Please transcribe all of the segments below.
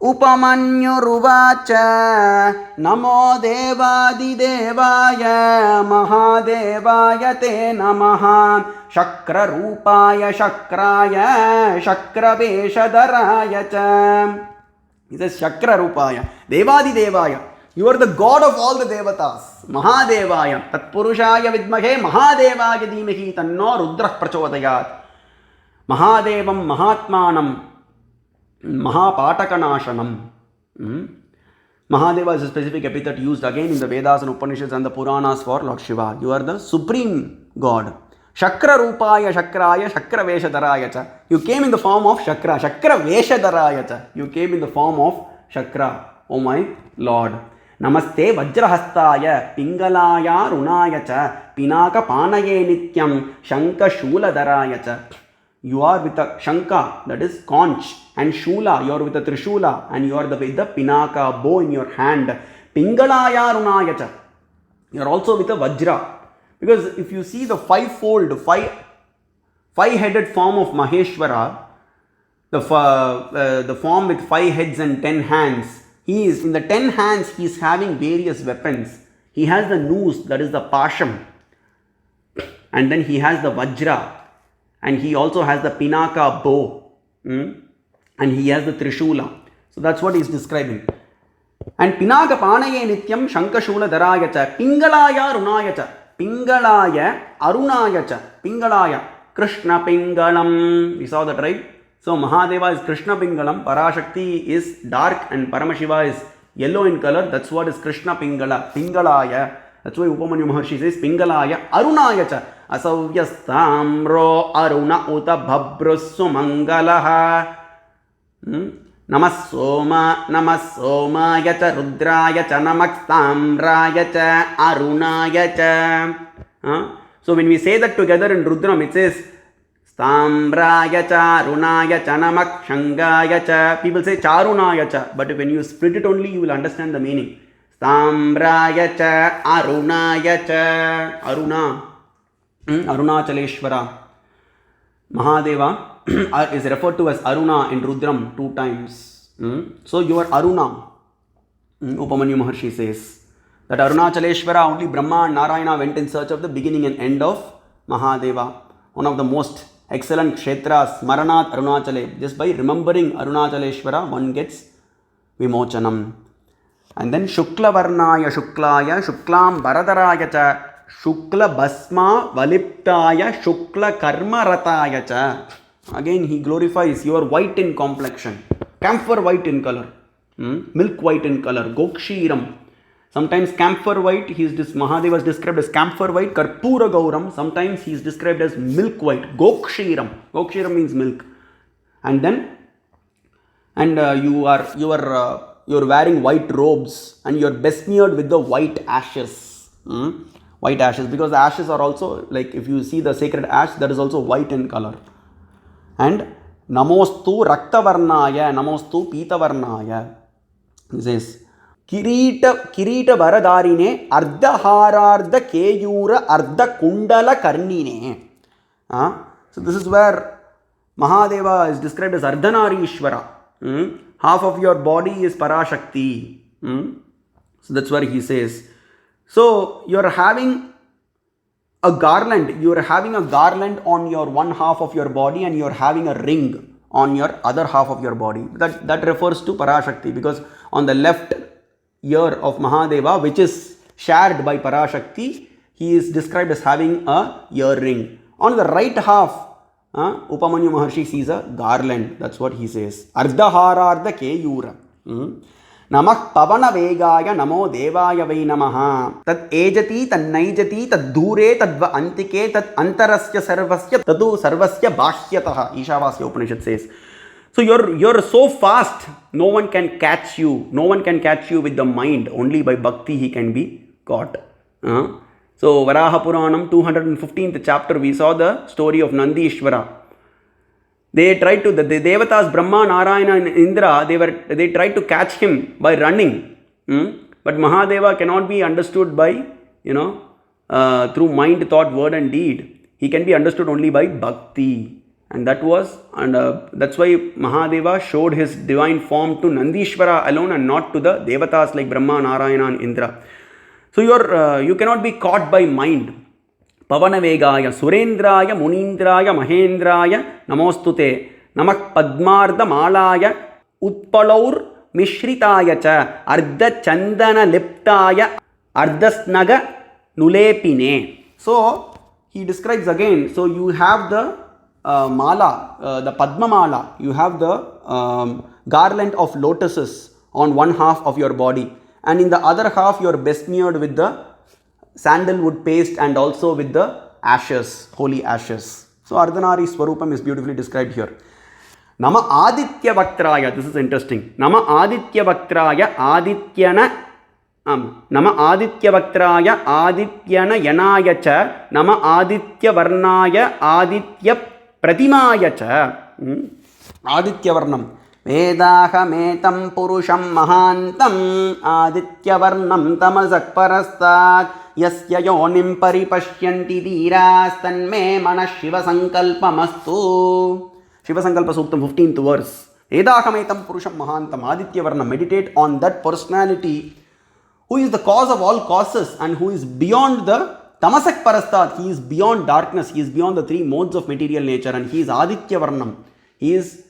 उपमन्युरुवाच नमो देवादिदेवाय महादेवाय ते नमः शक्ररूपाय शक्राय शक्रवेशधराय च. He says Shakrarupaya, Devadidevaya. You are the God of all the devatas. Mahadevaya, Tatpurushaya Vidmahe, Mahadevaya Dhimahi, Tanno Rudrah Prachodayat. Mahadevam Mahatmanam, Mahapatakanashanam. Mahadeva is a specific epithet used again in the Vedas and Upanishads and the Puranas for Lord Shiva. You are the supreme God. Shakra Rupaya Shakraya Shakra Veshadharaya cha. You came in the form of Shakra. Shakra Veshadharaya cha. You came in the form of Shakra. Oh my Lord. Namaste Vajrahastaya Pingalaya Runaya cha. Pinaka Panaye Nityam Shanka Shula Dharaya cha. You are with a Shanka, that is conch, and Shula, you are with a Trishula, and you are with the Pinaka, bow in your hand. Pingalaya Runaya cha. You are also with a Vajra. Because if you see the five-headed form of Maheshwara, the form with 5 heads and 10 hands, he is in the 10 hands, he is having various weapons. He has the noose, that is the Pasham, and then he has the Vajra, and he also has the Pinaka bow, and he has the Trishula. So that's what he is describing. And Pinaka Panaye Nityam Shankashula Dharaya cha Pingalaya Runaya cha. Pingalaya Arunaya cha. Pingalaya Krishna Pingalam. We saw that, right? So Mahadeva is Krishna Pingalam, Parashakti is dark, and Paramashiva is yellow in color. That's what is Krishna Pingala. Pingalaya. That's why Upamanyu Maharshi says Pingalaya Arunaya cha. Asavyastamro Aruna Uta Bhabrussu Mangalaha. Namasoma Namasoma cha Rudraya cha Namastamraya cha Arunaya cha. So when we say that together in Rudram, it says Stamraya cha Arunaya cha Namak Shangaya cha. People say Charunaya cha, but when you split it only, you will understand the meaning. Stamraya cha Arunaya cha. Aruna, Arunachaleshwara. Mahadeva is referred to as Aruna in Rudram 2 times. So you are Aruna. Upamanyu Maharshi says that Arunachaleshwara, only Brahma and Narayana went in search of the beginning and end of Mahadeva. One of the most excellent kshetras, Smaranat Arunachale. Just by remembering Arunachaleshwara, one gets Vimochanam. And then Shukla Varnaya Shuklaya Shuklam Bharadharaya cha Shukla Basma Valiptaya Shukla Karma Rataya cha. Again he glorifies, you are white in complexion, camphor white in color, milk white in color, Gokshiram. Sometimes camphor white, Mahadeva is described as camphor white, Karpura Gauram. Sometimes he is described as milk white, Gokshiram. Gokshiram means milk. And then, you are wearing white robes, and you are besmeared with the white ashes. White ashes, because the ashes are also, like if you see the sacred ash, that is also white in color. And Namostu Raktavarnaya, Namostu Pitavarnaya. This is Kirita Varadarine Ardha Harardha Keyura Ardha Kundala Karnine. So this is where Mahadeva is described as Ardhanarishwara. Half of your body is Parashakti. So that's where he says. So you are having a garland. You are having a garland on your one half of your body, and you are having a ring on your other half of your body. That refers to Parashakti, because on the left ear of Mahadeva, which is shared by Parashakti, he is described as having a earring. On the right half, Upamanyu Maharshi sees a garland. That's what he says. Ardhaharardha Keyura. Namah Pavana Vegaya Namo Devaya Vai Namaha. Tat Ejati, Tat Naijati, Tat Dure, Tat Va Antike, Tat Antarasya Sarvasya, Tadu Sarvasya Bhashyataha. Ishavasya Upanishad says. So you're so fast, no one can catch you. No one can catch you with the mind. Only by bhakti he can be caught. So Varaha Puranam 215th chapter, we saw the story of Nandishvara. They tried to, the Devatas, Brahma, Narayana and Indra, they tried to catch him by running. But Mahadeva cannot be understood by, through mind, thought, word and deed. He can be understood only by bhakti. And that's why Mahadeva showed his divine form to Nandishvara alone and not to the Devatas like Brahma, Narayana and Indra. So you cannot be caught by mind. Pavanavegaya, Surendraya, Munindraya, Mahendraya, Namostute, Namak Padmarda Malaya, Utpalaur Mishritaya cha, Ardha Chandana Liptaya, Ardhasnaga Nulepine. So he describes again, so you have the mala, the Padma mala, you have the garland of lotuses on one half of your body, and in the other half you are besmeared with the sandalwood paste and also with the ashes, holy ashes. So Ardhanari Swarupam is beautifully described here. Nama Aditya Vaktraya, this is interesting. Nama Aditya Vaktraya, Adityana Nama Aditya Vaktraya, Adityana Yanaya cha, Nama Aditya Varnaya, Aditya Pratimaya cha. Aditya Varnam. Vedahametam Purusham Mahantam, Aditya Varnam Tamasak Parastat, Yasya Yonim Paripashyanti Dhiras Tanme Manas Shiva Sankalpamastu. Shiva Sankalpa Suktam, 15th verse. Vedahametam Purusham Mahantam, Aditya Varnam. Meditate on that personality who is the cause of all causes and who is beyond the Tamasak Parastat. He is beyond darkness, he is beyond the three modes of material nature, and he is Aditya Varnam. He is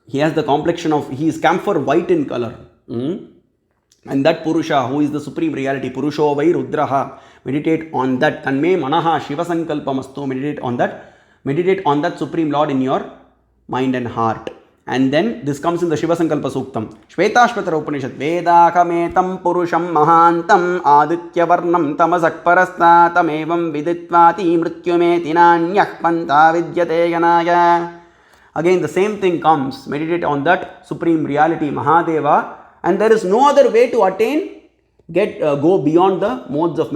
he has the complexion of, he is camphor white in color. And that Purusha, who is the supreme reality, Purusho Vai Rudraha, meditate on that. Tanme Manaha Shiva Sankalpamastu, meditate on that supreme Lord in your mind and heart. And then this comes in the Shiva Sankalpa Suktam. Shvetashvatara Upanishad. Vedakametam Purusham Mahantam Aditya Varnam Tamasak Parastatam Evam Viditvati Mrityumeti Nanyah Panta Vidyate Yanaya. Again the same thing comes. Meditate on that supreme reality Mahadeva, and there is no other way to attain, go beyond the modes of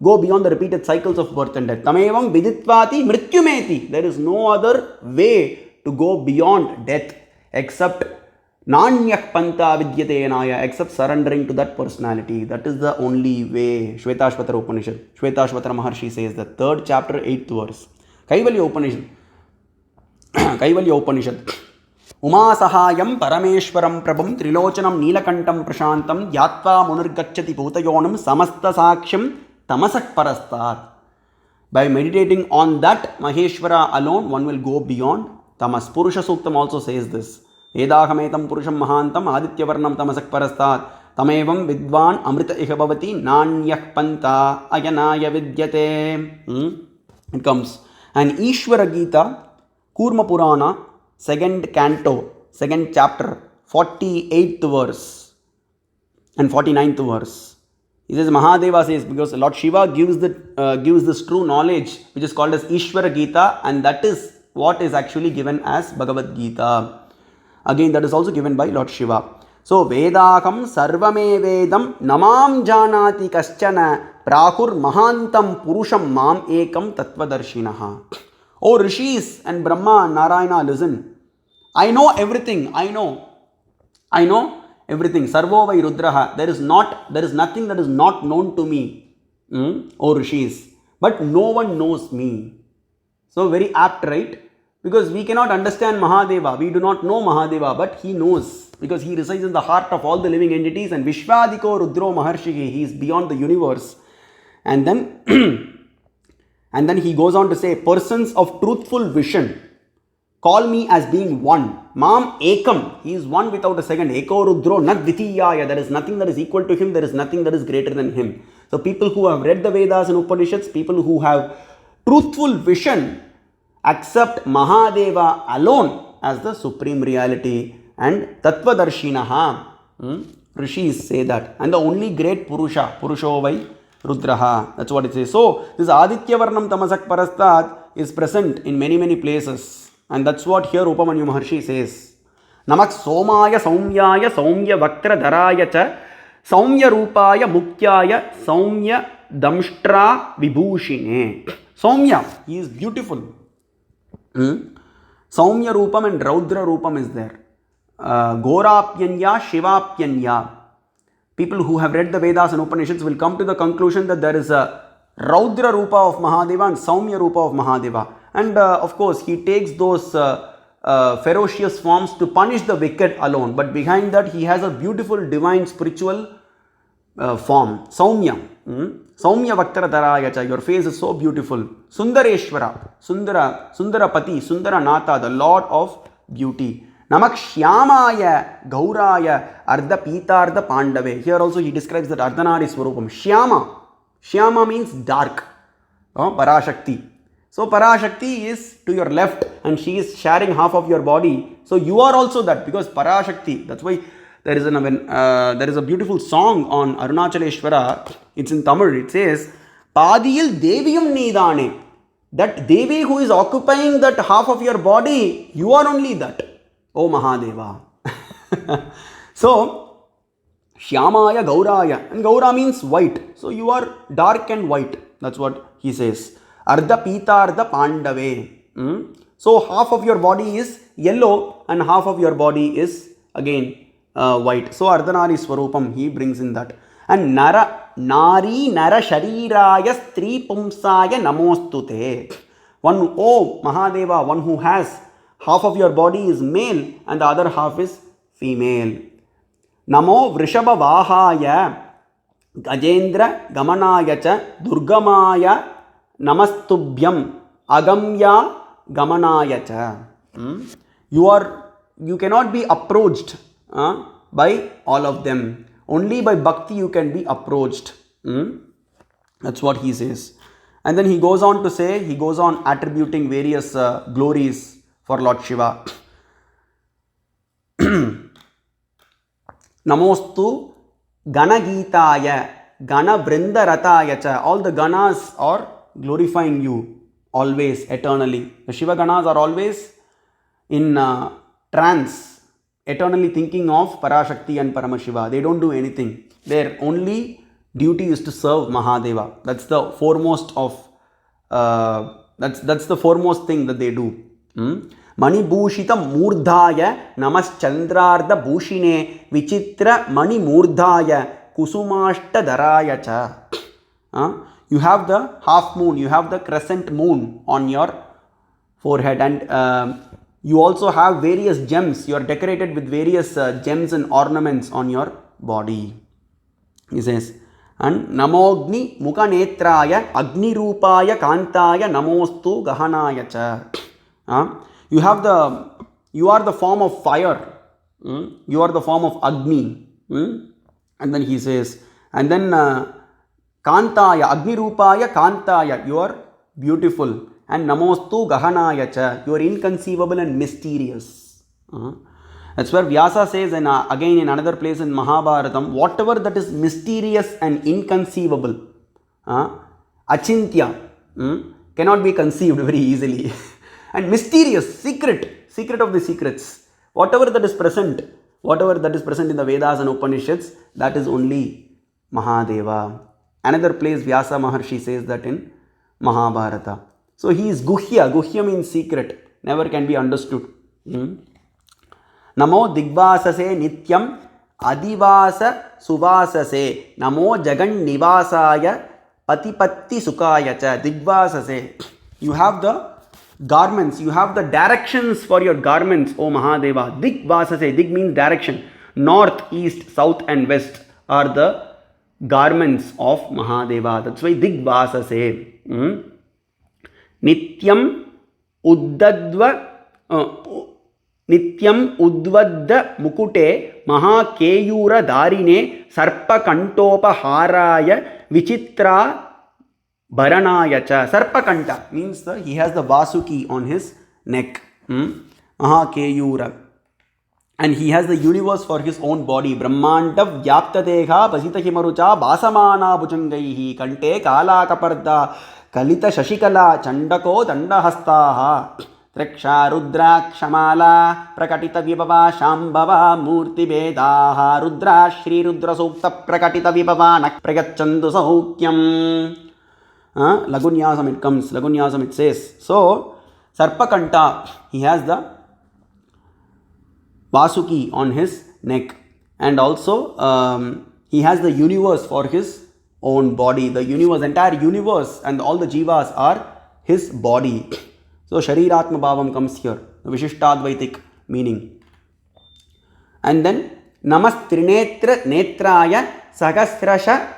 go beyond the repeated cycles of birth and death. Tamevam Viditvati Mrityumeti. There is no other way to go beyond death except Nanyah Panta Vidyate Yanaya, except surrendering to that personality. That is the only way. Shvetashvatara Upanishad. Shvetashvatara Maharshi says, the 3rd chapter, 8th verse. Kaivalya Upanishad. Kaivalya Upanishad. Uma Sahayam Parameshwaram Prabham Trilochanam Neelakantam Prashantam Yatva Munirgacchati Bhutayonam Samasta Saksham Tamasak Parastat. By meditating on that Maheshwara alone, one will go beyond Tamas. Purusha Suktam also says this. Vedahametam Purusham Mahantam Aditya Varnam Tamasak Parastat Tamevam Vidvan Amrita Ihabhavati Nanyah Panta Ayanaya Vidyate. It comes. And Ishvara Gita, Kurma Purana, 2nd canto, 2nd chapter, 48th verse and 49th verse. He says, Mahadeva says, because Lord Shiva gives this true knowledge which is called as Ishvara Gita, and that is what is actually given as Bhagavad Gita. Again, that is also given by Lord Shiva. So, Vedakam Sarvame Vedam Namam Janati Kaschana Prahur Mahantam Purusham Mam Ekam Tattvadarshinaha. Oh Rishis and Brahma and Narayana, listen. I know everything. I know everything. Sarvo Vai Rudraha. There is nothing that is not known to me. Oh Rishis. But no one knows me. So very apt, right? Because we cannot understand Mahadeva. We do not know Mahadeva, but he knows. Because he resides in the heart of all the living entities. And Vishvadiko Rudro Maharshihi. He is beyond the universe. And then he goes on to say, persons of truthful vision call me as being one. Mam Ekam. He is one without a second. Eko Rudro Nad Dvitiyaya. There is nothing that is equal to him. There is nothing that is greater than him. So people who have read the Vedas and Upanishads, people who have truthful vision, accept Mahadeva alone as the supreme reality and Tattvadarshinaha. Rishis say that. And the only great Purusha, Purusho Vai Rudraha. That's what it says. So, this Aditya Varnam Tamasak Parastat is present in many places. And that's what here Upamanyu Maharshi says. Namak Somaya Saumyaya Saumya Vaktra Dharaya Cha Saumya Rupaya Mukyaya Saumya Damshtra Vibhushine. Saumya, he is beautiful. Saumya Rupam and Raudra Rupam is there. Gorapyanya, Shivapyanya. People who have read the Vedas and Upanishads will come to the conclusion that there is a Raudra Rupa of Mahadeva and Saumya Rupa of Mahadeva. And of course, he takes those ferocious forms to punish the wicked alone. But behind that, he has a beautiful divine spiritual form. Saumya. Saumya Vaktara Darayacha. Your face is so beautiful. Sundareshwara. Sundarapati. Sundaranatha. The Lord of Beauty. Namak Shyamaya Gauraya Ardha Pitartha Pandave. Here also he describes that Ardhanari Swarupam. Shyama. Shyama means dark. Parashakti. So Parashakti is to your left and she is sharing half of your body. So you are also that, because Parashakti. That's why there is a beautiful song on Arunachaleshwara. It's in Tamil. It says, Padiyil Deviyum Nidane. That Devi who is occupying that half of your body, you are only that. Oh Mahadeva. So, Shyamaya Gauraya. And Gaura means white. So, you are dark and white. That's what he says. Ardha Pitartha Pandave. So, half of your body is yellow and half of your body is again white. So, Ardhanari Swarupam, he brings in that. And Nari Nara Shariraya Stri Pumsaya Namostute. One, oh Mahadeva, one who has half of your body is male and the other half is female. Namo Vrishabha Vahaya Gajendra Gamanaya Cha Durgamaya Namastubhyam Agamya Gamanaya Cha. You cannot be approached by all of them. Only by bhakti you can be approached. That's what he says. And then he goes on to say, he goes on attributing various glories for Lord Shiva. Namostu Ganagitaya Gana Vrindarataya Cha. All the Ganas are glorifying you always, eternally. The Shiva Ganas are always in trance, eternally thinking of Parashakti and Paramashiva. They don't do anything. Their only duty is to serve Mahadeva. That's the foremost of that's the foremost thing that they do. Mani Bhushita Murdhaya Namaschandrardha Bhushine Vichitra Mani Murdhaya Kusumashta Dharaya Cha. You have the half moon, you have the crescent moon on your forehead, and you also have various gems. You are decorated with various gems and ornaments on your body. He says, and Namogni Mukhanetraya Agni Rupaya Kantaya Namostu Gahanaya Cha. You are the form of fire. You are the form of Agni. And then he says, and then Kantaya, Agni Rupaya Kantaya, you are beautiful. And Namostu Gahanaya Cha, you are inconceivable and mysterious. That's where Vyasa says, and again in another place in Mahabharatam, whatever that is mysterious and inconceivable, Achintya, cannot be conceived very easily. And mysterious, secret of the secrets, whatever that is present in the Vedas and Upanishads, that is only Mahadeva. Another place Vyasa Maharshi says that in Mahabharata. So he is Guhya. Guhya means secret, never can be understood. Namo Digvasase Nityam Adivasa Suvasase Namo Jagan Nivasaya Patipatti Sukaya Cha. Digvasase. You have the garments, you have the directions for your garments, O Mahadeva. Digvasase. Dig means direction. North, east, south and west are the garments of Mahadeva. That's why Digvasase. Nityam Uddadva Nityam Udvadda Mukute Maha Keyura Darine Sarpa Kantopa Haraya Vichitra Bharanaya Cha. Sarpa Kanta means he has the Vasuki on his neck. Maha Keyura. And he has the universe for his own body. Brahmanda Vyapta Deha Pasita Himarucha Basamana Bhujangai Kante Kala Kaparda Kalita Shashikala Chandako Dandahastaha Triksha Rudra Kshamala Prakatita Vibhava Shambhava Murti Vedaha Rudra Shri Rudra Sukta Prakatita Vibhava Nak Pragachandu Saukyam. Lagunyasam it comes, Lagunyasam it says. So, Sarpakanta, he has the Vasuki on his neck, and also he has the universe for his own body. The universe, entire universe and all the jivas are his body. So Shariratma Bhavam comes here, the Vishishtadvaitik meaning. And then Namastrinetra Netraya Sahasrasha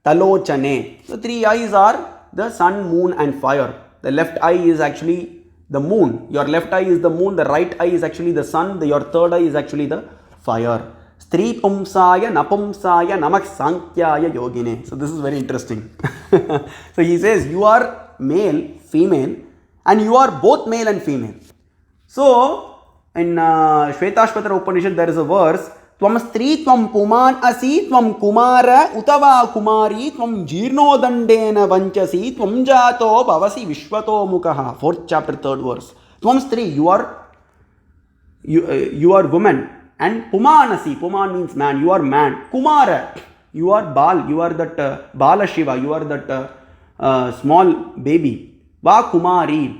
Talochane. The three eyes are the sun, moon and fire. The left eye is actually the moon. Your left eye is the moon. The right eye is actually the sun. Your third eye is actually the fire. Stri Pumsaya Napumsaya Namak Sankyaya Yogine. So this is very interesting. So he says you are male, female, and you are both male and female. So in Shvetashvatara Upanishad there is a verse, Tvam Stri Tvam Puman Asi Tvam Kumara Utava Kumari Tvam Jirno Dandena Vanchasi Tvam Jato Bhavasi Vishwato Mukaha. 4th chapter 3rd verse. Tvam Stri, you are woman, and Pumanasi, Puman means man, you are man. Kumara, you are Bal, you are that Bala Shiva, you are that small baby. Va Kumari.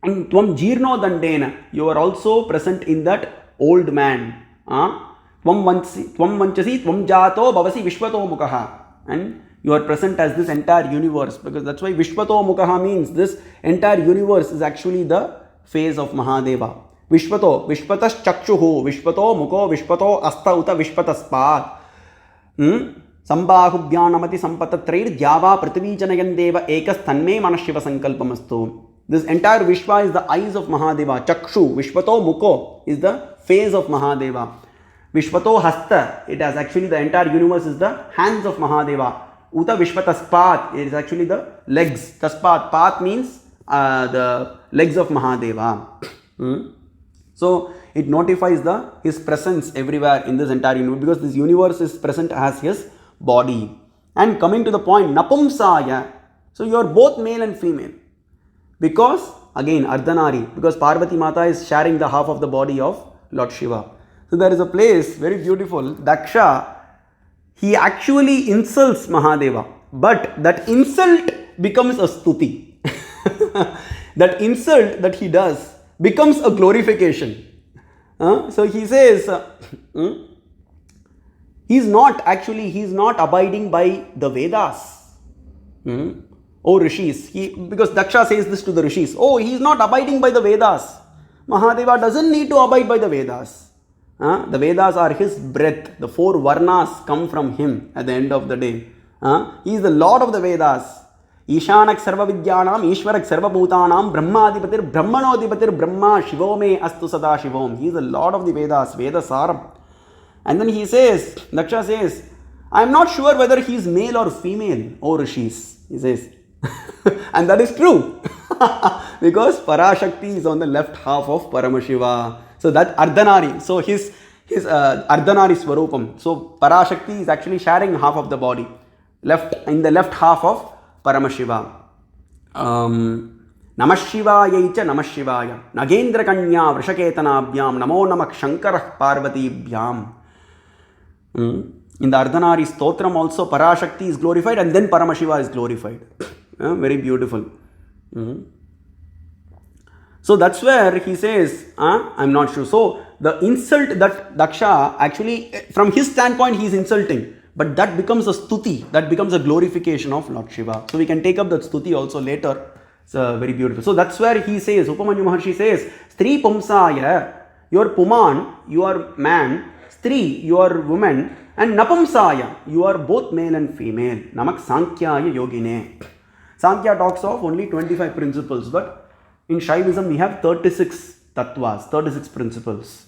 And Tvam Jirno Dandena, you are also present in that old man. Tvam Vanchasi, Tvam Jato Bhavasi Vishwato Mukaha. And you are present as this entire universe, because that's why Vishwato Mukaha means this entire universe is actually the phase of Mahadeva. Vishwato, Vishwatas Chakshuhu, Vishwato Muko, Vishwato Asta Uta Vishwataspad. Sambahubhyanamati Sampatatrair Dhyava Prithvijanayandeva Ekas Tanme Manashiva Sankalpamastu. This entire Vishwa is the eyes of Mahadeva. Chakshu, Vishwato Mukho is the face of Mahadeva. Vishwato Hasta, it has actually the entire universe is the hands of Mahadeva. Uta Vishwataspat, it is actually the legs. Taspat, Pat means the legs of Mahadeva. So it notifies his presence everywhere in this entire universe, because this universe is present as his body. And coming to the point, Napumsaya, so you are both male and female. Because, again, Ardhanari, because Parvati Mata is sharing the half of the body of Lord Shiva. So there is a place, very beautiful, Daksha, he actually insults Mahadeva. But that insult becomes a stuti. That insult that he does becomes a glorification. So he says, he's not abiding by the Vedas. Oh Rishis, because Daksha says this to the Rishis, oh, he is not abiding by the Vedas. Mahadeva doesn't need to abide by the Vedas. The Vedas are his breath. The 4 Varnas come from him at the end of the day. He is the Lord of the Vedas. Ishanak Sarva Vidyanam, Ishwarak Sarva Bhutanam, Brahmadipatir, Brahmanodipatir, Brahma, Shivome, Astu Sada Shivom. He is the Lord of the Vedas, Vedasaram. And then he says, Daksha says, I am not sure whether he is male or female, O Rishis. He says, and that is true. Because Parashakti is on the left half of Paramashiva. So that Ardhanari, so his Ardhanari Swarupam. So Parashakti is actually sharing half of the body. In the left half of Paramashiva. Namashivaya cha Namashivaya. Nagendra Kanya Vrishaketanabyam. Namo Namak Shankarah Parvatibhyam. In the Ardhanari Stotram also Parashakti is glorified and then Paramashiva is glorified. Very beautiful. So that's where he says, I'm not sure. So the insult that Daksha, actually from his standpoint he is insulting. But that becomes a stuti, that becomes a glorification of Lord Shiva. So we can take up that stuti also later. It's very beautiful. So that's where he says, Upamanyu Maharshi says, Stri Pumsaya, you are Puman, you are man, Stri, you are woman, and Napumsaya, you are both male and female. Namak Sankyaya Yogine. Sankhya talks of only 25 principles, but in Shaivism we have 36 tattvas, 36 principles.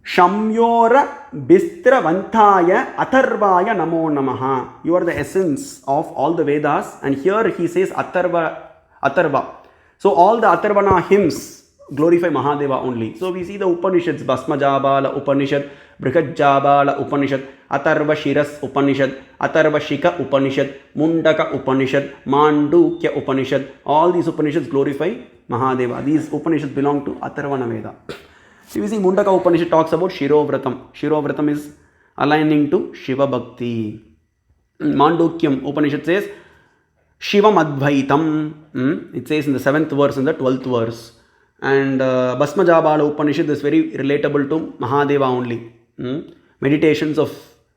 Shamyora Bistra Vantaya Atharvaya Namo Namaha. You are the essence of all the Vedas, and here he says Atharva. So all the Atharvana hymns glorify Mahadeva only. So we see the Upanishads, Bhasmajabala Upanishad, Brihajabala Upanishad, Atharva Shiras Upanishad, Atharva Shika Upanishad, Mundaka Upanishad, Mandukya Upanishad. All these Upanishads glorify Mahadeva. These Upanishads belong to Atharvana Veda. So you see Mundaka Upanishad talks about Shirovratam. Shirovratam is aligning to Shiva Bhakti. Mandukyam Upanishad says Shivam Advaitam. It says in the 7th verse and the 12th verse. And Bhasmajabala Upanishad is very relatable to Mahadeva only. Meditations of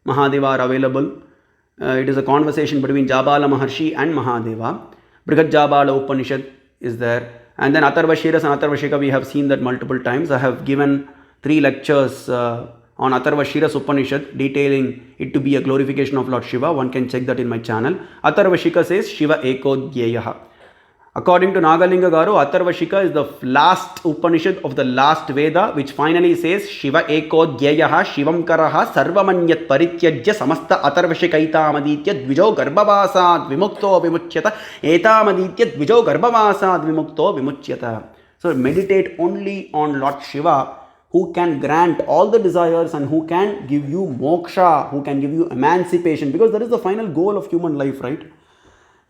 Mahadeva are available. It is a conversation between Jabala Maharshi and Mahadeva. Brihad Jabala Upanishad is there. And then Atharva Shiras and Atharva Shika, we have seen that multiple times. I have given 3 lectures on Atharva Shiras Upanishad, detailing it to be a glorification of Lord Shiva. One can check that in my channel. Atharva Shika says Shiva Eko Dhyeyaha. According to Nagalinga Garu, Atharva Shika is the last Upanishad of the last Veda, which finally says Shiva Eko Dhyeyaha Shivam Karaha Sarvamanyat Parityajya Samasta Atharva Shikaitamadityad Dvijo Garbhavasad Vimukto Vimuchyata Etamadityad Dvijo Garbhavasad Vimukto Vimuchyata. So meditate only on Lord Shiva, who can grant all the desires and who can give you moksha, who can give you emancipation, because that is the final goal of human life, right?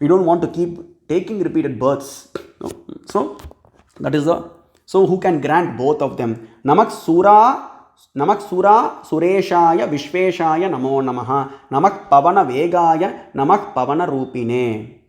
We don't want to keep taking repeated births. So that is so who can grant both of them? Namak Sura Sureshaya Vishveshaya Namo Namaha. Namak Pavana Vegaya Namak Pavana Rupine.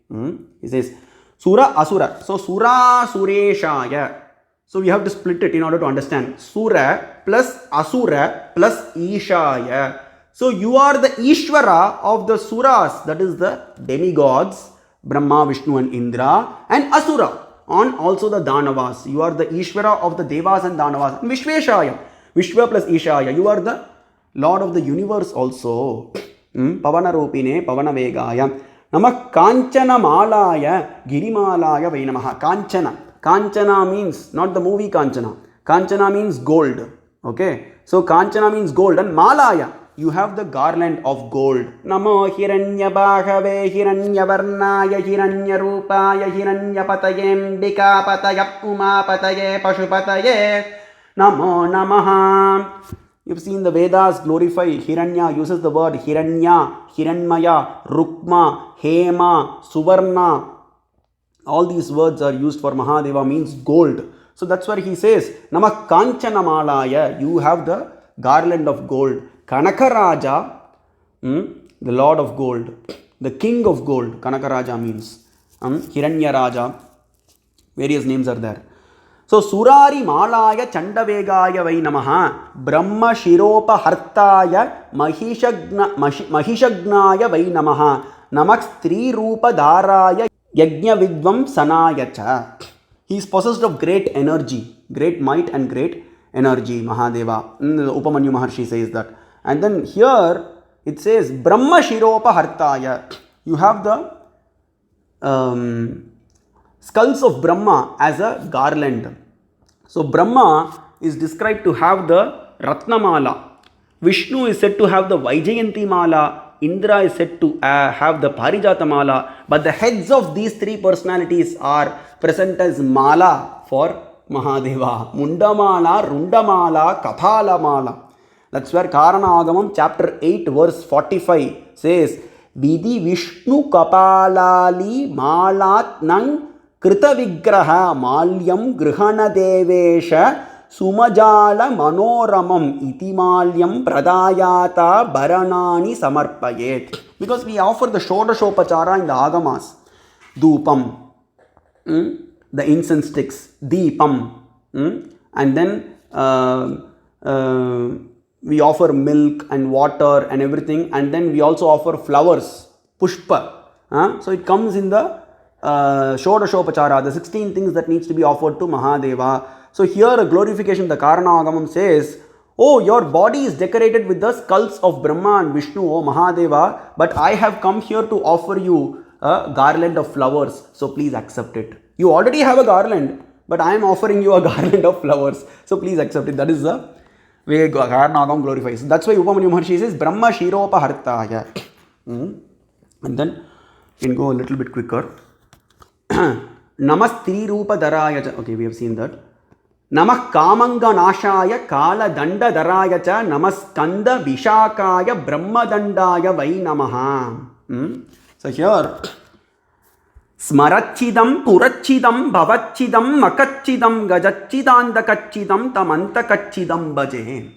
He says Sura Asura. So Sura Sureshaya. So we have to split it in order to understand. Sura plus Asura plus Ishaya. So you are the Ishvara of the Suras, that is the demigods, Brahma, Vishnu and Indra, and Asura on also the Danavas. You are the Ishvara of the Devas and Danavas. And Vishveshaya, Vishwa plus Ishaya, you are the Lord of the universe also. Pavana Rupine, Pavana Vegaya. Namak Kanchana Malaya, Girimalaya Vainamaha. Kanchana. Kanchana means not the movie Kanchana. Kanchana means gold. Okay. So Kanchana means gold, and Malaya, you have the garland of gold. Namo Hiranya Bhagave Hiranya Varnaya Hiranya Rupaya Hiranya Patayem Dika Pataya Uma Pataye Pashupataye Namo Namaha. You've seen the Vedas glorify Hiranya, uses the word Hiranya, Hiranmaya, Rukma, Hema, Suvarna. All these words are used for Mahadeva, means gold. So that's where he says, Namak Kanchana Malaya, you have the garland of gold. Kanakaraja, the Lord of gold, the King of gold. Kanakaraja means Hiranya Raja. Various names are there. So Surari Malaya Chandavegaya Vai Namaha, Brahma Shiropa Hartaya Mahishagnaya Vai Namaha, Namak Stri Rupa Dharaya Yajna Vidvam Sanayacha. He is possessed of great energy, great might and great energy, Mahadeva. Upamanyu Maharshi says that. And then here it says Brahma Shiropa Hartaya. You have the skulls of Brahma as a garland. So Brahma is described to have the Ratnamala. Vishnu is said to have the Vaijayanti Mala. Indra is said to have the Parijata Mala. But the heads of these 3 personalities are present as Mala for Mahadeva. Mundamala, Rundamala, Kapalamala. That's where Karana Agamam chapter 8 verse 45 says, Vidhi Vishnu Kapalali Malat Nang Krita Vigraha Malyam Grihana Devesha Sumajala Manoramam Itimalyam Pradayata Baranani Samarpayet. Because we offer the Shodashopachara in the Agamas. Dupam, the incense sticks, Deepam, and then we offer milk and water and everything, and then we also offer flowers, Pushpa. So it comes in the Shodashopachara, the 16 things that needs to be offered to Mahadeva. So here a glorification, the Karana Agamam says, oh, your body is decorated with the skulls of Brahma and Vishnu, O Mahadeva, but I have come here to offer you a garland of flowers, so please accept it. You already have a garland, but I am offering you a garland of flowers, so please accept it. That is the way Karana Agam glorifies. That's why Upamanyu Maharshi says, Brahma Shiropa Hartaya. And then we can go a little bit quicker. Namastri Rupa Dharaya. Okay, we have seen that. Namah Kamanga Nashaya Kala Danda Dharaya Cha Namaskanda Vishakaya Brahma Dandaya Vai Namaha. So here, Smarachidam Purachidam Bhavachidam Makachidam Gajachidandakachidam Tamantakachidam Bhaje.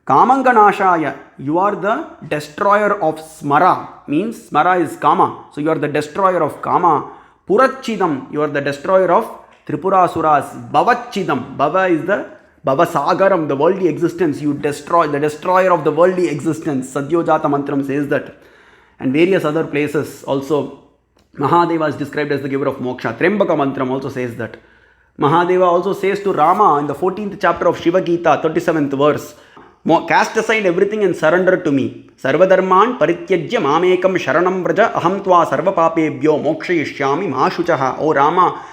Kamanganashaya, you are the destroyer of Smara, means Smara is Kama. So you are the destroyer of Kama. Purachidam, you are the destroyer of Tripurasuras. Bhavachidam, Bhava is the Bhavasagaram, the worldly existence, you destroy, the destroyer of the worldly existence. Sadyojata Mantram says that. And various other places also, Mahadeva is described as the giver of moksha. Trembaka Mantram also says that. Mahadeva also says to Rama in the 14th chapter of Shiva Gita, 37th verse, cast aside everything and surrender to me. Sarvadharman parityajya mamekam sharanam vraja aham tva sarva papebhyo mokshayishyami mahashuchaha. O Rama,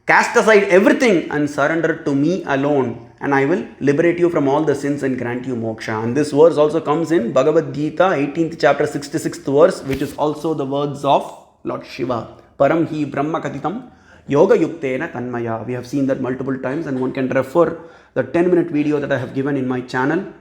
cast aside everything and surrender to me alone, and I will liberate you from all the sins and grant you moksha. And this verse also comes in Bhagavad Gita, 18th chapter, 66th verse, which is also the words of Lord Shiva. Param hi brahma katitam yoga yuktena tanmaya. We have seen that multiple times, and one can refer the 10-minute video that I have given in my channel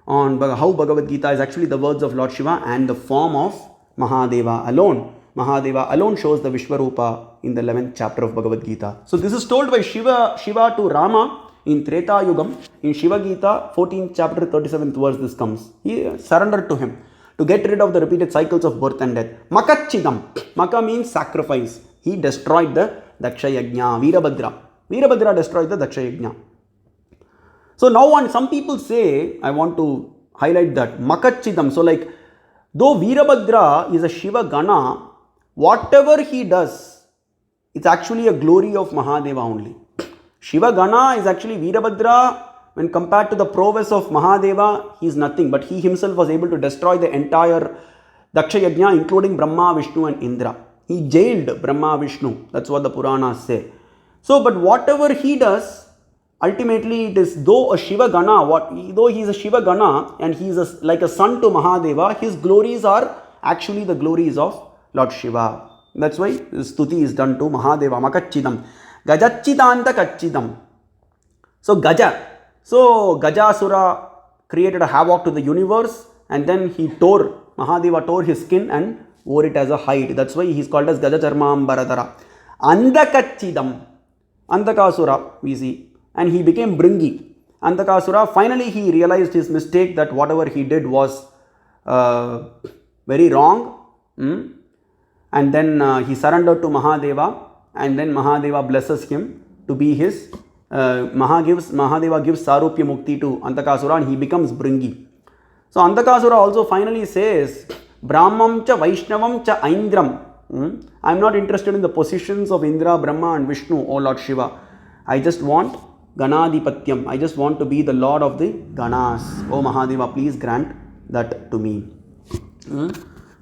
on how Bhagavad Gita is actually the words of Lord Shiva and the form of Mahadeva alone. Mahadeva alone shows the Vishwarupa in the 11th chapter of Bhagavad Gita. So this is told by Shiva to Rama in Treta Yugam. In Shiva Gita, 14th chapter, 37th verse, this comes. He surrendered to him to get rid of the repeated cycles of birth and death. Makachidam. Maka means sacrifice. He destroyed the Daksha Yajna. Virabhadra destroyed the Daksha Yajna. So now when some people say, I want to highlight that, Makachidam. So like, though Virabhadra is a Shiva Gana, whatever he does, it's actually a glory of Mahadeva only. Shiva Gana is actually Virabhadra. When compared to the prowess of Mahadeva, he is nothing. But he himself was able to destroy the entire Daksha Yajna, including Brahma, Vishnu and Indra. He jailed Brahma, Vishnu. That's what the Puranas say. So, but whatever he does, ultimately it is, though a Shiva Gana, though he is a Shiva Gana and he is like a son to Mahadeva, his glories are actually the glories of Lord Shiva. That's why this stuti is done to Mahadeva. Makachidam. Gajachidanta kachidam. So Gaja. So Gajasura created a havoc to the universe, and then Mahadeva tore his skin and wore it as a hide. That's why he is called as Gajacharmambaradhara. Andakachidam. Andakasura, we see. And he became Bringi. Andakasura, finally he realized his mistake, that whatever he did was very wrong. And then he surrendered to Mahadeva, and then Mahadeva blesses him to be his, Mahadeva gives Sarupya Mukti to Andakasura, and he becomes Bringi. So Andakasura also finally says, Brahmam cha Vaishnavam cha Aindram. I am not interested in the positions of Indra, Brahma and Vishnu, O Lord Shiva. I just want Ganadipatyam. I just want to be the Lord of the Ganas. O Mahadeva, please grant that to me.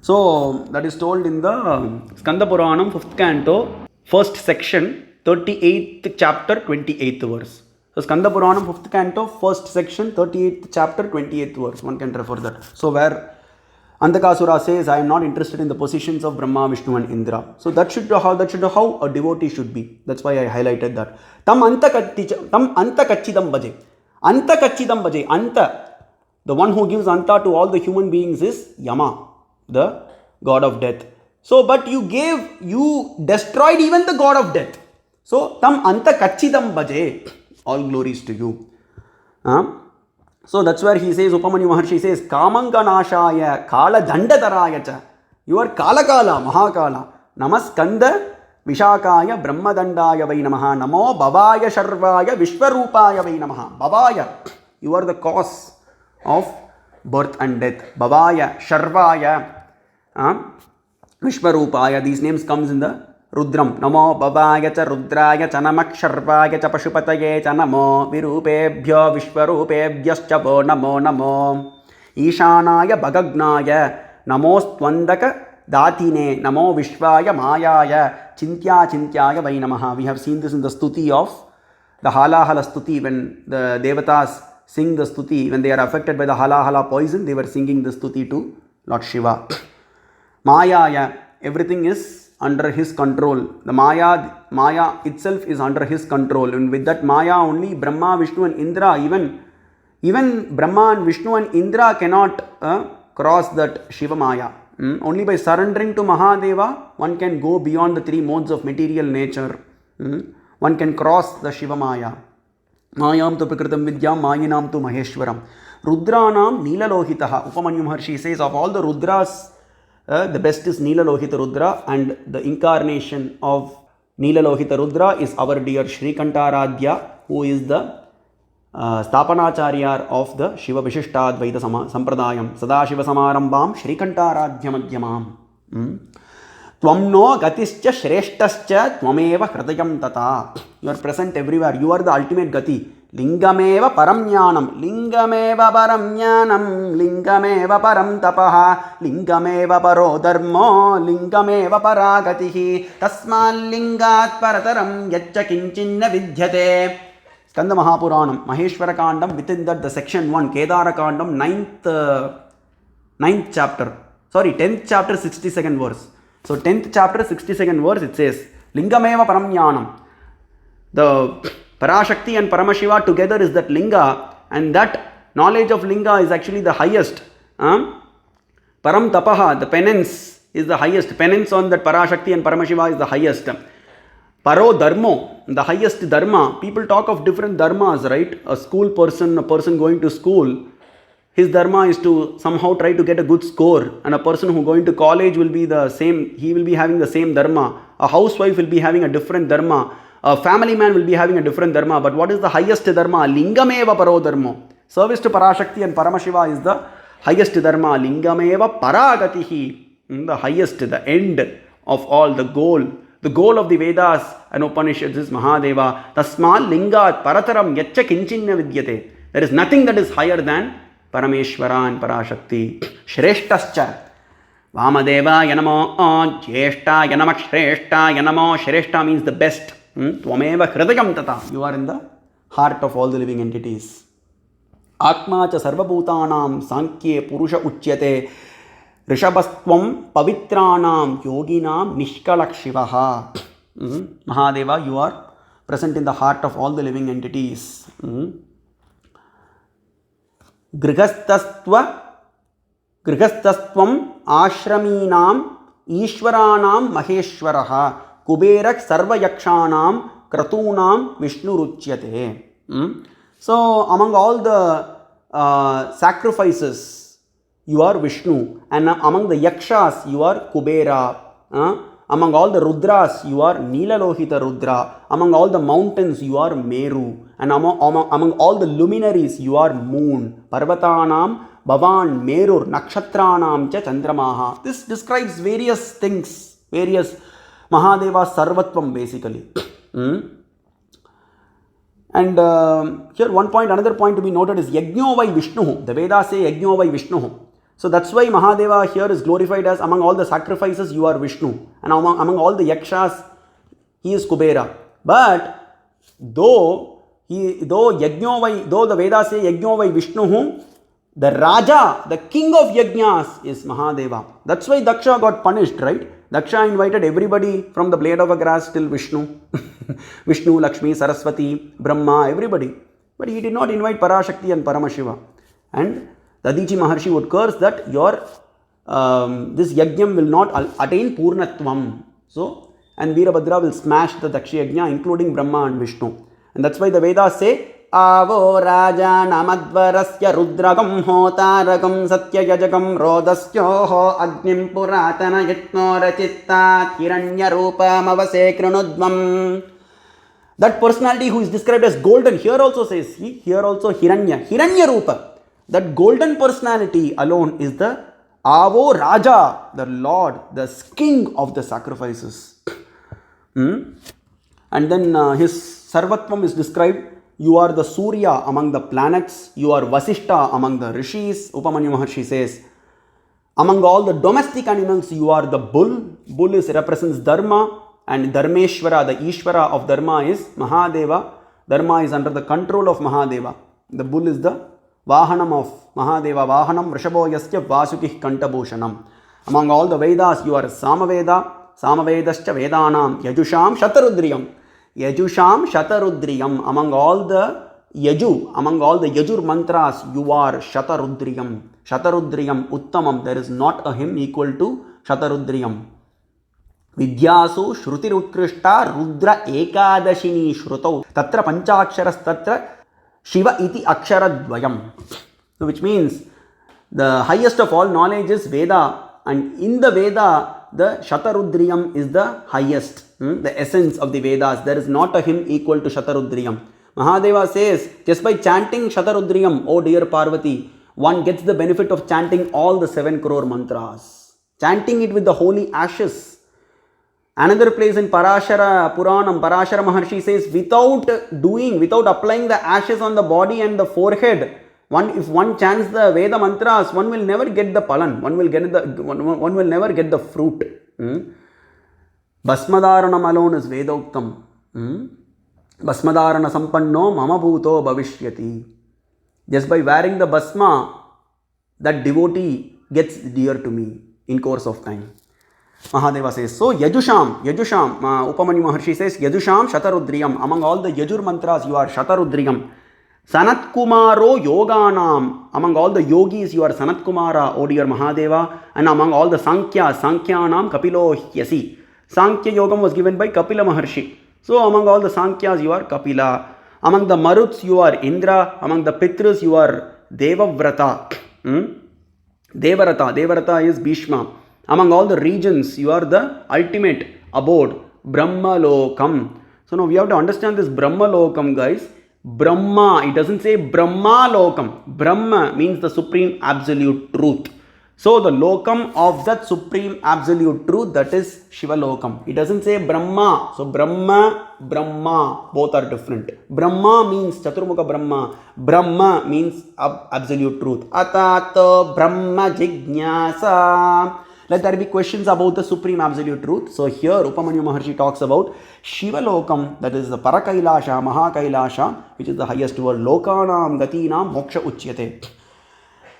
So that is told in the Skanda Puranam, 5th canto, 1st section, 38th chapter, 28th verse. So Skanda Puranam, 5th canto, 1st section, 38th chapter, 28th verse. One can refer that. So where Andakasura says, I am not interested in the positions of Brahma, Vishnu and Indra. So that should be how a devotee should be. That's why I highlighted that. Tam anta kachidam bhaje. Anta kachidam bhaje. Anta. The one who gives anta to all the human beings is Yama, the god of death. So, but you destroyed even the god of death. So, tam anta kachidam bhaje. All glories to you. So that's where he says, Upamanyu Maharshi says, Kamanganashaya Kala Dandataraya cha. You are Kala Mahakala. Namaskanda Vishakaya Brahmadandaya Vai Namaha. Namo Bhavaya Sharvaya Vishwarupaya Vai Namaha. Bhavaya. You are the cause of birth and death. Bhavaya Sharvaya Vishwarupaya. These names comes in the Rudram. Namo Bhavaya cha Rudraya cha Namak Sharvaya cha Pashupataye cha Namo Virupebhyo Vishwarupebhyascha vo Namo Namo Ishanaya Bhagagnaya Namostvandaka Datine Namo Vishvaya Mayaya Chintyaya Vai Namaha. We have seen this in the stuti of the Halahala stuti, when the Devatas sing the stuti, when they are affected by the Halahala poison, they were singing the stuti to Lord Shiva. Mayaya, everything is under his control. The Maya itself is under his control, and with that Maya only Brahma, Vishnu and Indra, even Brahma and Vishnu and Indra cannot cross that Shiva Maya. Only by surrendering to Mahadeva, one can go beyond the 3 modes of material nature. One can cross the Shiva Maya. Mayam tu Prakritam Vidyam, Mayinam tu Maheshwaram. Rudranam Nilalohitaha. Upamanyu Maharshi says, of all the Rudras, the best is Nilalohita Rudra, and the incarnation of Nilalohita Rudra is our dear Sri Kantaradhya, who is the Stapanacharya of the Shiva Vishishtadvaita Sampradayam Sadashiva Samarambam Shrikantaradhyamadhyamam. Tvam no gatischa shreshtascha tvameva hridayam tata. You are present everywhere. You are the ultimate gati. Lingameva param jnanam. Lingameva param jnanam. Lingameva param tapaha. Lingameva paro dharmo. Lingameva paragatihi. Tasmal lingat parataram yaccha kinchinna vidyate. Skanda Mahapuranam, Maheshwara Kandam, within that the section 1, Kedara Kandam, 9th chapter. Sorry, 10th chapter, 62nd verse. So 10th chapter, 62nd verse, it says, Lingameva Paramjnanam. The Parashakti and Paramashiva together is that Linga, and that knowledge of Linga is actually the highest. Param Tapaha, the penance is the highest. Penance on that Parashakti and Paramashiva is the highest. Paro Dharmo, the highest Dharma. People talk of different Dharmas, right? A person going to school, his Dharma is to somehow try to get a good score. And a person who going to college will be the same, he will be having the same Dharma. A housewife will be having a different Dharma. A family man will be having a different Dharma. But what is the highest Dharma? Lingameva Paro Dharmo. Service to Parashakti and Paramashiva is the highest Dharma. Lingameva Paragatihi. The highest, the end of all, the goal. The goal of the Vedas and Upanishads is Mahadeva. Tasmal lingat parataram yaccha kinchinna vidyate. There is nothing that is higher than Parameshwara and Parashakti. Shreshtascha. Vamadeva yanamo jeshta yanamak shreshta yanamo. Shreshta means the best. Tvameva hridayam tata. You are in the heart of all the living entities. Atma cha sarvabhutanam sankhye purusha uchyate. Rishabhastvam pavitranam yoginam nishkalakshivaha. Mahadeva, you are present in the heart of all the living entities. Grihastastvam ashraminam ishwaranam maheshwaraha kuberak sarvayakshanam kratunam vishnuruchyate. So among all the sacrifices, you are Vishnu, and among the Yakshas, you are Kubera. Among all the Rudras, you are Nilalohita Rudra. Among all the mountains, you are Meru. And among all the luminaries, you are Moon. Parvatanam, Bhavan, Merur, Nakshatranam, Cha Chandramaha. This describes various things, various Mahadeva Sarvatvam basically. And here another point to be noted is Yajno vai Vishnu. The Vedas say Yajno vai Vishnu. So that's why Mahadeva here is glorified as among all the sacrifices you are Vishnu, and among all the Yakshas he is Kubera. But though the Vedas say Yajno vai Vishnu, the Raja, the king of Yajnas is Mahadeva. That's why Daksha got punished, right? Daksha invited everybody from the blade of a grass till Vishnu. Vishnu, Lakshmi, Saraswati, Brahma, everybody. But he did not invite Parashakti and Paramashiva. And Dadichi Maharshi would curse that your this Yajnam will not attain Purnatvam. So, and Veerabhadra will smash the Dakshi Yajna, including Brahma and Vishnu. And that's why the Vedas say, Avo Raja Namadvarasya Rudragam Hotaragam Satyayajagam Rodasyoho Agnim Puratana Yatno Rachittat Hiranya Rupam Avase Kranudvam. That personality who is described as golden, here also says, here also Hiranya Rupa. That golden personality alone is the Avo Raja, the Lord, the king of the sacrifices. And then his Sarvatvam is described. You are the Surya among the planets. You are Vasishta among the Rishis. Upamanyu Maharshi says, among all the domestic animals, you are the bull. Bull represents Dharma. And Dharmeshwara, the Ishvara of Dharma is Mahadeva. Dharma is under the control of Mahadeva. The bull is the Vahanam of Mahadeva. Vahanam Vrishabho Yasya Vasukih Kantabhushanam. Among all the Vedas, you are Samaveda. Samavedascha Vedanam. Yajusham Shatarudriyam. Yajusham Shatarudriyam. Among all the Yajur mantras, you are Shatarudriyam. Shatarudriyam Uttamam. There is not a hymn equal to Shatarudriyam. Vidyasu Shrutirutkrishta Rudra Ekadashini Shrutau Tatra Panchaksharas Tatra Shiva iti Aksharadvayam. So which means the highest of all knowledge is Veda, and in the Veda the Shatarudriyam is the highest, the essence of the Vedas. There is not a hymn equal to Shatarudriyam. Mahadeva says, just by chanting Shatarudriyam, oh dear Parvati, one gets the benefit of chanting all the 7 crore mantras. Chanting it with the holy ashes. Another place in Parashara Puranam, Parashara Maharshi says, without applying the ashes on the body and the forehead, if one chants the Veda mantras, one will never get the palan, one will never get the fruit. Bhasmadaranam alone is Vedauktam. Bhasmadarana sampanno mama bhuto bhavishyati. Just by wearing the bhasma, that devotee gets dear to me in course of time. Mahadeva says, so Yajusham, Upamanyu Maharshi says, Yajusham Shatarudriyam. Among all the Yajur mantras, you are Shatarudriyam. Sanat Kumaro Yoganam. Among all the yogis, you are Sanat Kumara, O dear Mahadeva. And among all the Sankhyanam Kapilo Hyasi. Sankhya Yogam was given by Kapila Maharshi. So among all the Sankhyas, you are Kapila. Among the Maruts, you are Indra. Among the Pitras, you are Devavrata. Devarata is Bhishma. Among all the regions, you are the ultimate abode, Brahma Lokam. So now we have to understand this Brahma Lokam, guys. Brahma, it doesn't say Brahma Lokam. Brahma means the supreme absolute truth. So the Lokam of that supreme absolute truth, that is Shiva Lokam. It doesn't say Brahma. So Brahma, both are different. Brahma means Chaturmukha Brahma. Brahma means absolute truth. Atato Brahma Jignasa. Let there be questions about the supreme absolute truth. So here Upamanyu Maharshi talks about Shiva Lokam, that is the Parakailasha, Mahakailasha, which is the highest word. Lokanam Gatinam Moksha Uchyate.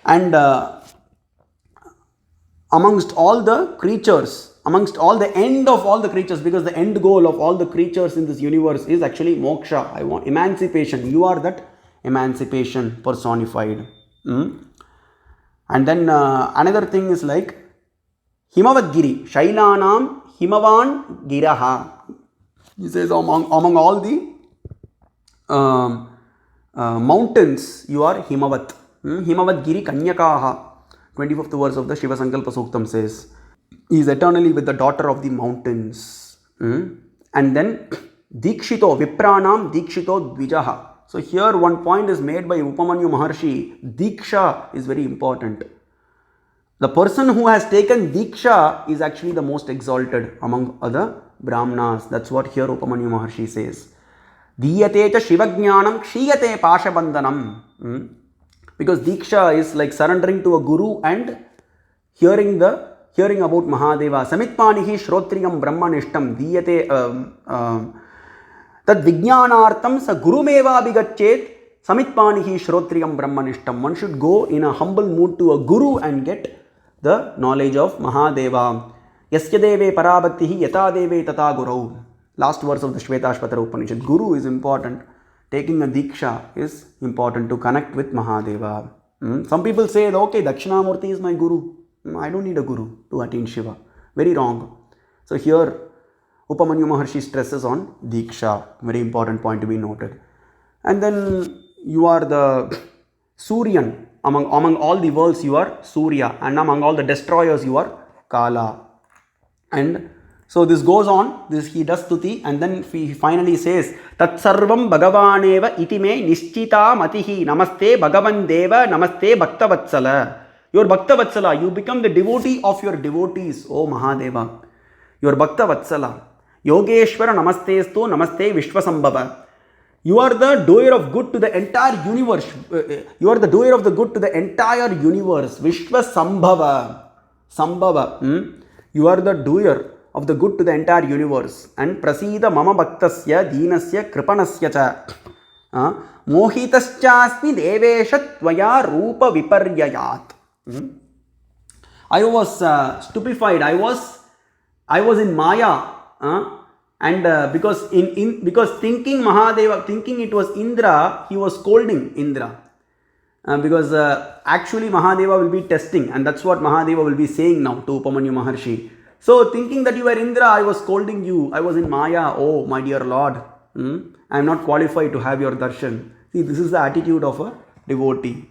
And amongst all the creatures, amongst all the end of all the creatures, because the end goal of all the creatures in this universe is actually moksha. I want emancipation. You are that emancipation personified. And then another thing is like Himavad Giri, Shailanam Himavan Giraha. He says among all the mountains, you are Himavat. Himavad Giri Kanyakaha. 25th verse of the Shiva Sankalpa Suktam says, he is eternally with the daughter of the mountains. And then Dikshito, Vipranam Dikshito Dvijaha. So here one point is made by Upamanyu Maharshi. Diksha is very important. The person who has taken Diksha is actually the most exalted among other Brahmanas. That's what here Upamanyu Maharshi says. Diyate cha Shivajnanam Kshiyate Pashabandhanam. Because Diksha is like surrendering to a guru and hearing about Mahadeva. Samitpanihi Shrotriyam Brahmanishtam Diyate Tad Vijnanartam Sa Gurumeva Abhigachet Samitpanihi Shrotriyam Brahmanishtam. One should go in a humble mood to a guru and get the knowledge of Mahadeva. Yasya deve parabhaktihi yata deve tata gurau. Last verse of the Shvetashvatara Upanishad. Guru is important. Taking a Diksha is important to connect with Mahadeva. Some people say, okay, Dakshinamurti is my guru. I don't need a guru to attain Shiva. Very wrong. So here, Upamanyu Maharshi stresses on Diksha. Very important point to be noted. And then you are the Suryan. Among all the worlds, you are Surya. And among all the destroyers, you are Kala. And so this goes on, he does stuti, and then he finally says, Tat sarvam bhagavaneva iti me nischita matihi namaste bhagavan deva namaste bhaktavatsala. Your bhaktavatsala, you become the devotee of your devotees, O Mahadeva. Your bhaktavatsala. Yogeshwara namastestu namaste vishwasambhava. You are the doer of good to the entire universe. You are the doer of the good to the entire universe. Vishwasambhava. Sambhava. You are the doer of the good to the entire universe. And prasida mama bhaktasya deenasya kripanasya cha mohitaschasmi devesha tvaya rupa viparyayat. I was stupefied. I was in Maya. And because thinking Mahadeva, thinking it was Indra, he was scolding Indra. Because actually Mahadeva will be testing, and that's what Mahadeva will be saying now to Upamanyu Maharshi. So thinking that you were Indra, I was scolding you. I was in Maya. Oh, my dear Lord. I am not qualified to have your darshan. See, this is the attitude of a devotee.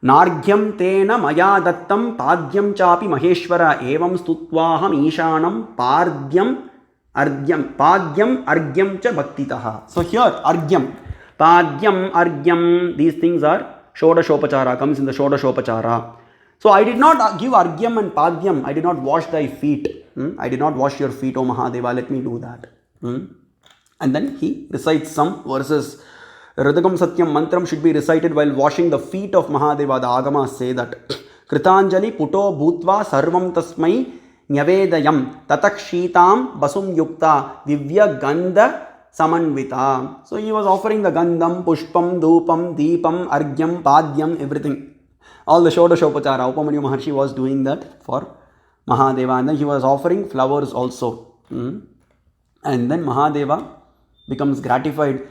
Nargyam tena maya dattam padyam chapi maheshwara evam stutvaham ishanam padyam argyam cha bhaktitaha. So here, argyam. Padyam, Argyam, these things are Shodashopachara, comes in the Shodashopachara. So I did not give Argyam and Padyam. I did not wash thy feet. I did not wash your feet, O Mahadeva. Let me do that. And then he recites some verses. Hridagam Satyam Mantram should be recited while washing the feet of Mahadeva. The Agamas say that. Kritanjali Puto Bhutva Sarvam Tasmai Nyavedayam Tatak Sheetam Basum Yukta Divya Gandha Samanvita. So he was offering the Gandham, Pushpam, Dhupam, Deepam, Argyam, Padyam, everything. All the Shodashopachara. Upamanyu Maharshi was doing that for Mahadeva. And then he was offering flowers also. And then Mahadeva becomes gratified.